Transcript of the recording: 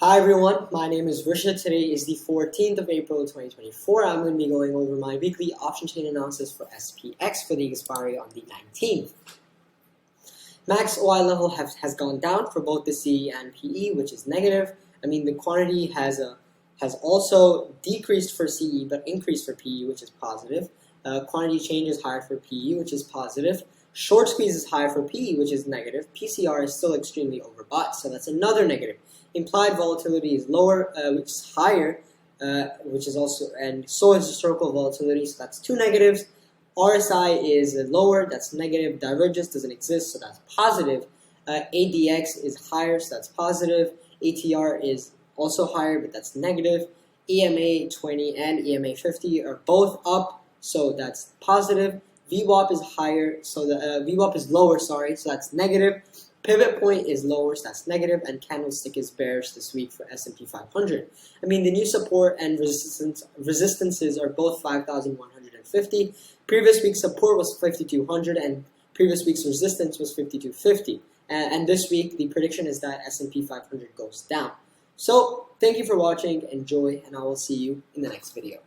Hi everyone, my name is Risha. Today is the 14th of April 2024. I'm going to be going over my weekly option chain analysis for SPX for the expiry on the 19th. Max OI level has gone down for both the CE and PE, which is negative. The quantity has also decreased for CE but increased for PE, which is positive. Quantity change is higher for PE, which is positive. Short squeeze is higher for PE, which is negative. PCR is still extremely overbought, so that's another negative. Implied volatility is lower, which is higher, which is also, and so is historical volatility, so that's two negatives. RSI is lower, that's negative. Divergence doesn't exist, so that's positive. ADX is higher, so that's positive. ATR is also higher, but that's negative. EMA 20 and EMA 50 are both up, so that's positive. VWAP is higher, so the VWAP is lower, so that's negative. Pivot point is lower, so that's negative, and candlestick is bearish this week for S&P 500. The new support and resistances are both 5,150. Previous week's support was 5,200, and previous week's resistance was 5,250. And this week, the prediction is that S&P 500 goes down. So, thank you for watching, enjoy, and I will see you in the next video.